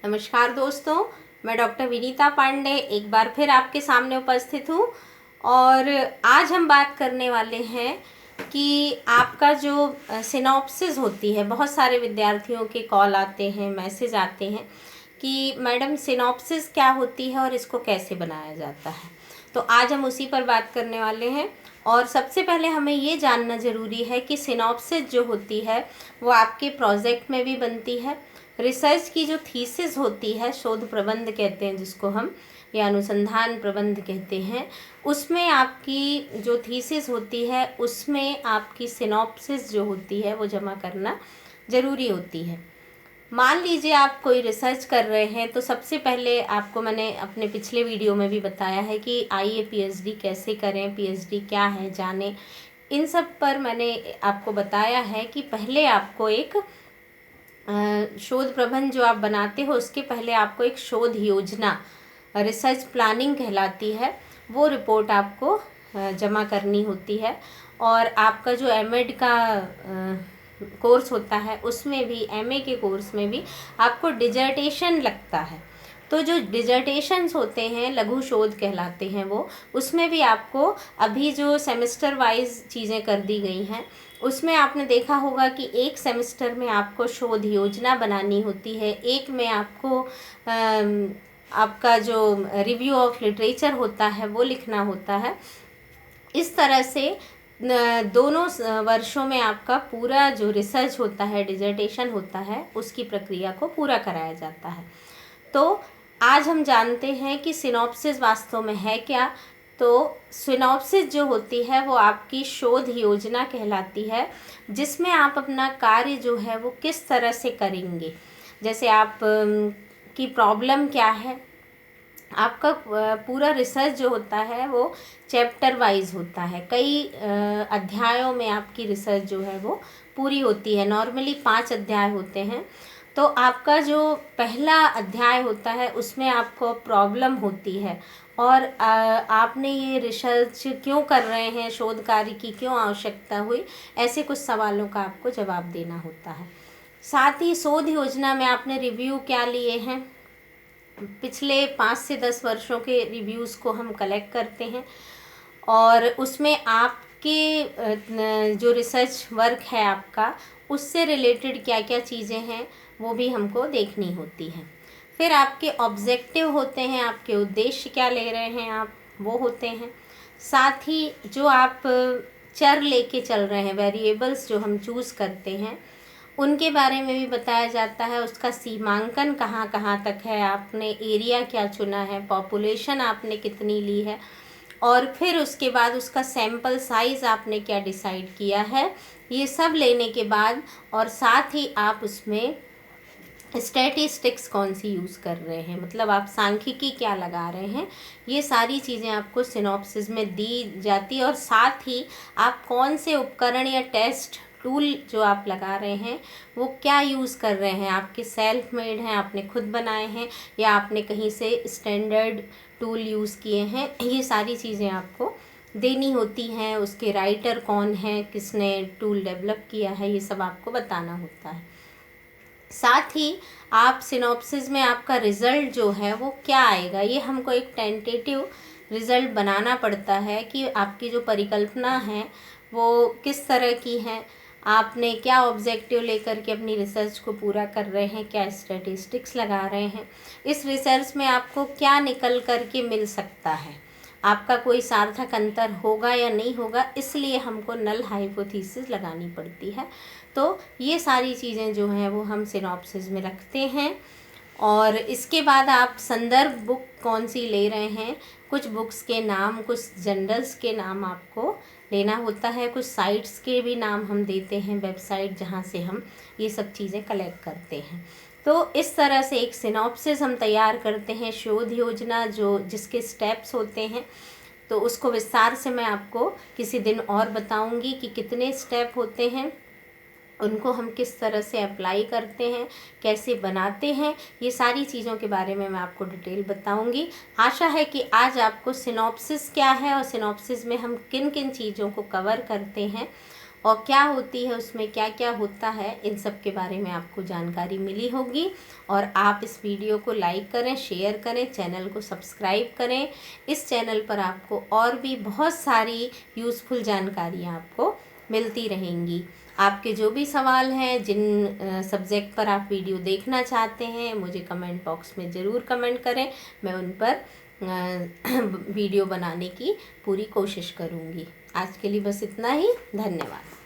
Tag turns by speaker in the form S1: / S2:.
S1: नमस्कार दोस्तों, मैं डॉक्टर विनीता पांडे एक बार फिर आपके सामने उपस्थित हूँ। और आज हम बात करने वाले हैं कि आपका जो सिनॉप्सिस होती है, बहुत सारे विद्यार्थियों के कॉल आते हैं, मैसेज आते हैं कि मैडम सिनॉप्सिस क्या होती है और इसको कैसे बनाया जाता है। तो आज हम उसी पर बात करने वाले हैं। और सबसे पहले हमें ये जानना ज़रूरी है कि सिनॉप्सिस जो होती है वो आपके प्रोजेक्ट में भी बनती है। रिसर्च की जो थीसिस होती है, शोध प्रबंध कहते हैं जिसको हम, या अनुसंधान प्रबंध कहते हैं, उसमें आपकी जो थीसिस होती है उसमें आपकी सिनॉप्सिस जो होती है वो जमा करना ज़रूरी होती है। मान लीजिए आप कोई रिसर्च कर रहे हैं, तो सबसे पहले आपको मैंने अपने पिछले वीडियो में भी बताया है कि आइए पीएचडी कैसे करें, पीएचडी क्या है जानें। इन सब पर मैंने आपको बताया है कि पहले आपको एक शोध प्रबंध जो आप बनाते हो उसके पहले आपको एक शोध योजना, रिसर्च प्लानिंग कहलाती है, वो रिपोर्ट आपको जमा करनी होती है। और आपका जो एमएड का कोर्स होता है उसमें भी, एमए के कोर्स में भी आपको डिजर्टेशन लगता है। तो जो डिजर्टेशंस होते हैं लघु शोध कहलाते हैं वो, उसमें भी आपको अभी जो सेमेस्टर वाइज चीज़ें कर दी गई हैं उसमें आपने देखा होगा कि एक सेमेस्टर में आपको शोध योजना बनानी होती है, एक में आपको आपका जो रिव्यू ऑफ लिटरेचर होता है वो लिखना होता है। इस तरह से दोनों वर्षों में आपका पूरा जो रिसर्च होता है, डिजर्टेशन होता है, उसकी प्रक्रिया को पूरा कराया जाता है। तो आज हम जानते हैं कि सिनॉप्सिस वास्तव में है क्या। तो सिनॉप्सिस जो होती है वो आपकी शोध योजना कहलाती है, जिसमें आप अपना कार्य जो है वो किस तरह से करेंगे। जैसे आप की प्रॉब्लम क्या है, आपका पूरा रिसर्च जो होता है वो चैप्टर वाइज होता है, कई अध्यायों में आपकी रिसर्च जो है वो पूरी होती है। नॉर्मली 5 अध्याय होते हैं। तो आपका जो पहला अध्याय होता है उसमें आपको प्रॉब्लम होती है और आपने ये रिसर्च क्यों कर रहे हैं, शोध कार्य की क्यों आवश्यकता हुई, ऐसे कुछ सवालों का आपको जवाब देना होता है। साथ ही शोध योजना में आपने रिव्यू क्या लिए हैं, पिछले 5 से 10 वर्षों के रिव्यूज़ को हम कलेक्ट करते हैं और उसमें आपके जो रिसर्च वर्क है आपका, उससे रिलेटेड क्या क्या चीज़ें हैं वो भी हमको देखनी होती हैं। फिर आपके ऑब्जेक्टिव होते हैं, आपके उद्देश्य क्या ले रहे हैं आप, वो होते हैं। साथ ही जो आप चर लेके चल रहे हैं, वेरिएबल्स जो हम चूज़ करते हैं, उनके बारे में भी बताया जाता है। उसका सीमांकन कहाँ कहाँ तक है, आपने एरिया क्या चुना है, पॉपुलेशन आपने कितनी ली है, और फिर उसके बाद उसका सैंपल साइज़ आपने क्या डिसाइड किया है, ये सब लेने के बाद, और साथ ही आप उसमें स्टैटिस्टिक्स कौन सी यूज़ कर रहे हैं, मतलब आप सांख्यिकी क्या लगा रहे हैं, ये सारी चीज़ें आपको सिनॉप्सिस में दी जाती है। और साथ ही आप कौन से उपकरण या टेस्ट टूल जो आप लगा रहे हैं वो क्या यूज़ कर रहे हैं, आपके सेल्फ मेड हैं, आपने खुद बनाए हैं, या आपने कहीं से स्टैंडर्ड टूल यूज़ किए हैं, ये सारी चीज़ें आपको देनी होती हैं। उसके राइटर कौन है, किसने टूल डेवलप किया है, ये सब आपको बताना होता है। साथ ही आप सिनॉप्सिस में आपका रिज़ल्ट जो है वो क्या आएगा, ये हमको एक टेंटेटिव रिज़ल्ट बनाना पड़ता है कि आपकी जो परिकल्पना है वो किस तरह की है, आपने क्या ऑब्जेक्टिव लेकर के अपनी रिसर्च को पूरा कर रहे हैं, क्या स्टैटिस्टिक्स लगा रहे हैं, इस रिसर्च में आपको क्या निकल कर के मिल सकता है, आपका कोई सार्थक अंतर होगा या नहीं होगा, इसलिए हमको नल हाइपोथेसिस लगानी पड़ती है। तो ये सारी चीज़ें जो हैं वो हम सिनॉप्सिस में रखते हैं। और इसके बाद आप संदर्भ बुक कौन सी ले रहे हैं, कुछ बुक्स के नाम, कुछ जर्नल्स के नाम आपको लेना होता है, कुछ साइट्स के भी नाम हम देते हैं, वेबसाइट जहाँ से हम ये सब चीज़ें कलेक्ट करते हैं। तो इस तरह से एक सिनॉप्सिस हम तैयार करते हैं, शोध योजना जो जिसके स्टेप्स होते हैं। तो उसको विस्तार से मैं आपको किसी दिन और बताऊंगी कि कितने स्टेप होते हैं, उनको हम किस तरह से अप्लाई करते हैं, कैसे बनाते हैं, ये सारी चीज़ों के बारे में मैं आपको डिटेल बताऊंगी। आशा है कि आज आपको सिनॉप्सिस क्या है और सिनॉप्सिस में हम किन किन चीज़ों को कवर करते हैं और क्या होती है उसमें, क्या क्या होता है, इन सब के बारे में आपको जानकारी मिली होगी। और आप इस वीडियो को लाइक करें, शेयर करें, चैनल को सब्सक्राइब करें। इस चैनल पर आपको और भी बहुत सारी यूज़फुल जानकारियाँ आपको मिलती रहेंगी। आपके जो भी सवाल हैं, जिन सब्जेक्ट पर आप वीडियो देखना चाहते हैं, मुझे कमेंट बॉक्स में ज़रूर कमेंट करें। मैं उन पर वीडियो बनाने की पूरी कोशिश करूँगी। आज के लिए बस इतना ही। धन्यवाद।